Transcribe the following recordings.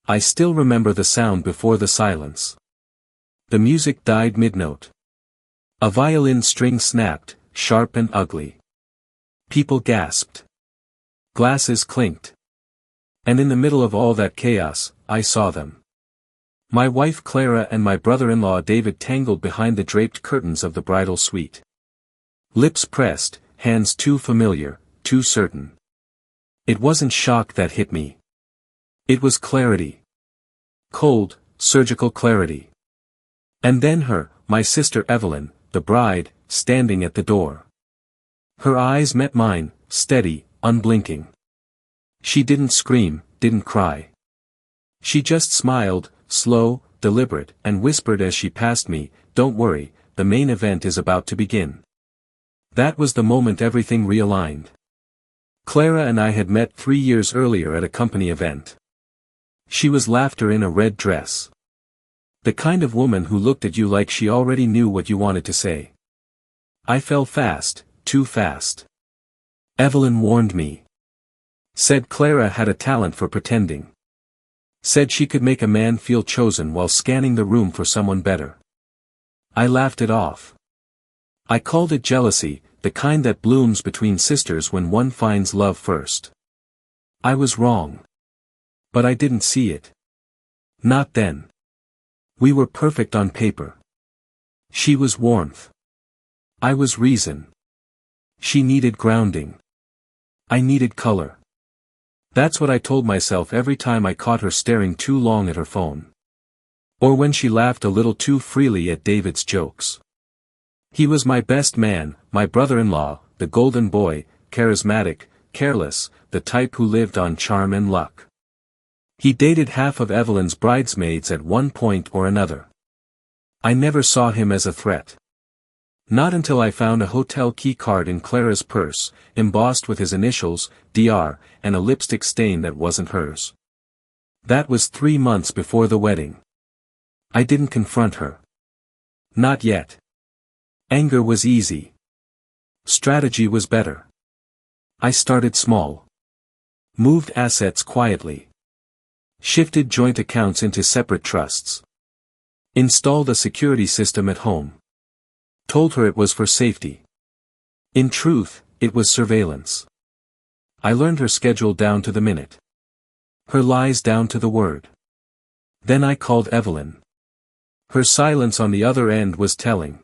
I still remember the sound before the silence. The music died mid-note. A violin string snapped, sharp and ugly. People gasped. Glasses clinked. And in the middle of all that chaos, I saw them. My wife Clara and my brother-in-law David tangled behind the draped curtains of the bridal suite. Lips pressed, hands too familiar, too certain. It wasn't shock that hit me. It was clarity. Cold, surgical clarity. And then my sister Evelyn, the bride, standing at the door. Her eyes met mine, steady, unblinking. She didn't scream, didn't cry. She just smiled, slow, deliberate, and whispered as she passed me, "Don't worry, the main event is about to begin." That was the moment everything realigned. Clara and I had met 3 years earlier at a company event. She was laughter in a red dress. The kind of woman who looked at you like she already knew what you wanted to say. I fell fast, too fast. Evelyn warned me. Said Clara had a talent for pretending. Said she could make a man feel chosen while scanning the room for someone better. I laughed it off. I called it jealousy, the kind that blooms between sisters when one finds love first. I was wrong. But I didn't see it. Not then. We were perfect on paper. She was warmth. I was reason. She needed grounding. I needed color. That's what I told myself every time I caught her staring too long at her phone. Or when she laughed a little too freely at David's jokes. He was my best man, my brother-in-law, the golden boy, charismatic, careless, the type who lived on charm and luck. He dated half of Evelyn's bridesmaids at one point or another. I never saw him as a threat. Not until I found a hotel key card in Clara's purse, embossed with his initials, Dr., and a lipstick stain that wasn't hers. That was 3 months before the wedding. I didn't confront her. Not yet. Anger was easy. Strategy was better. I started small. Moved assets quietly. Shifted joint accounts into separate trusts. Installed a security system at home. Told her it was for safety. In truth, it was surveillance. I learned her schedule down to the minute. Her lies down to the word. Then I called Evelyn. Her silence on the other end was telling.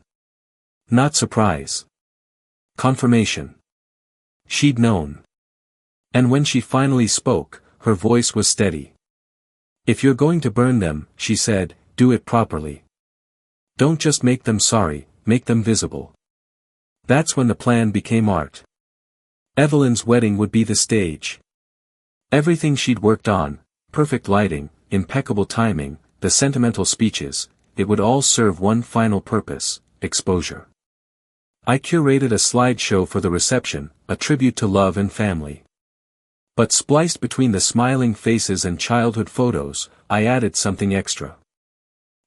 Not surprise. Confirmation. She'd known. And when she finally spoke, her voice was steady. "If you're going to burn them," she said, "do it properly. Don't just make them sorry, make them visible." That's when the plan became art. Evelyn's wedding would be the stage. Everything she'd worked on, perfect lighting, impeccable timing, the sentimental speeches, it would all serve one final purpose, exposure. I curated a slideshow for the reception, a tribute to love and family. But spliced between the smiling faces and childhood photos, I added something extra.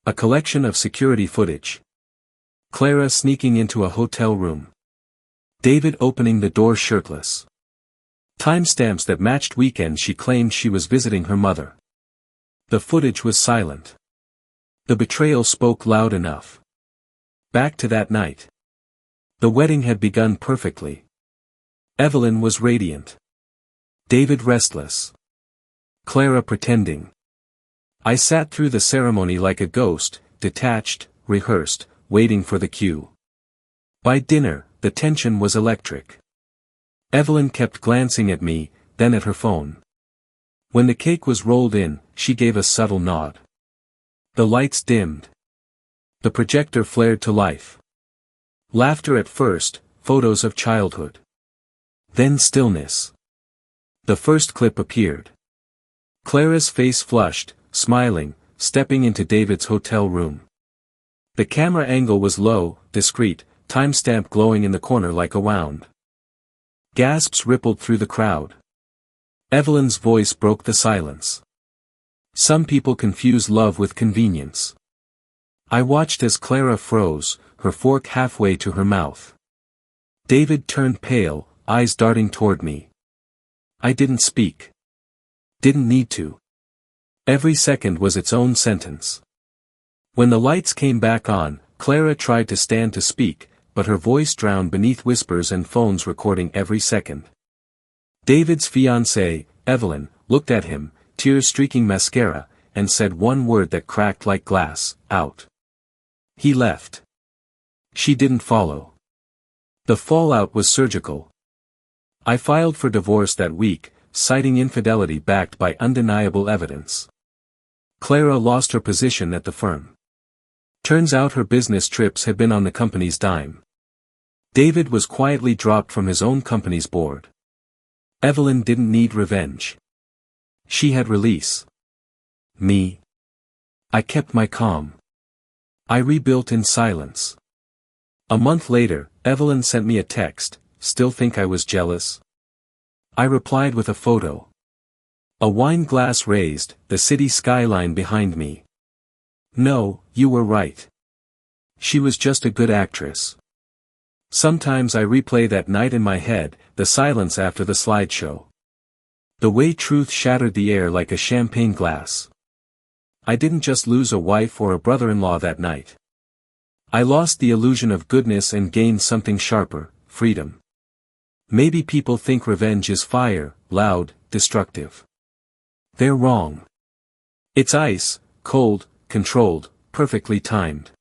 A collection of security footage. Clara sneaking into a hotel room. David opening the door shirtless. Timestamps that matched weekends she claimed she was visiting her mother. The footage was silent. The betrayal spoke loud enough. Back to that night. The wedding had begun perfectly. Evelyn was radiant. David restless. Clara pretending. I sat through the ceremony like a ghost, detached, rehearsed, waiting for the cue. By dinner, the tension was electric. Evelyn kept glancing at me, then at her phone. When the cake was rolled in, she gave a subtle nod. The lights dimmed. The projector flared to life. Laughter at first, photos of childhood. Then stillness. The first clip appeared. Clara's face flushed, smiling, stepping into David's hotel room. The camera angle was low, discreet, timestamp glowing in the corner like a wound. Gasps rippled through the crowd. Evelyn's voice broke the silence. Some people confuse love with convenience. I watched as Clara froze, her fork halfway to her mouth. David turned pale, eyes darting toward me. I didn't speak. Didn't need to. Every second was its own sentence. When the lights came back on, Clara tried to stand to speak, but her voice drowned beneath whispers and phones recording every second. David's fiancée, Evelyn, looked at him, tears streaking mascara, and said one word that cracked like glass, out. He left. She didn't follow. The fallout was surgical. I filed for divorce that week, citing infidelity backed by undeniable evidence. Clara lost her position at the firm. Turns out her business trips had been on the company's dime. David was quietly dropped from his own company's board. Evelyn didn't need revenge. She had release. Me? I kept my calm. I rebuilt in silence. A month later, Evelyn sent me a text, "Still think I was jealous?" I replied with a photo. A wine glass raised, the city skyline behind me. No, you were right. She was just a good actress. Sometimes I replay that night in my head, the silence after the slideshow. The way truth shattered the air like a champagne glass. I didn't just lose a wife or a brother-in-law that night. I lost the illusion of goodness and gained something sharper, freedom. Maybe people think revenge is fire, loud, destructive. They're wrong. It's ice, cold, controlled, perfectly timed.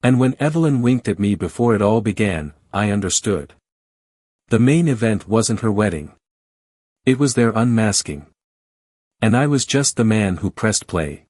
And when Evelyn winked at me before it all began, I understood. The main event wasn't her wedding. It was their unmasking. And I was just the man who pressed play.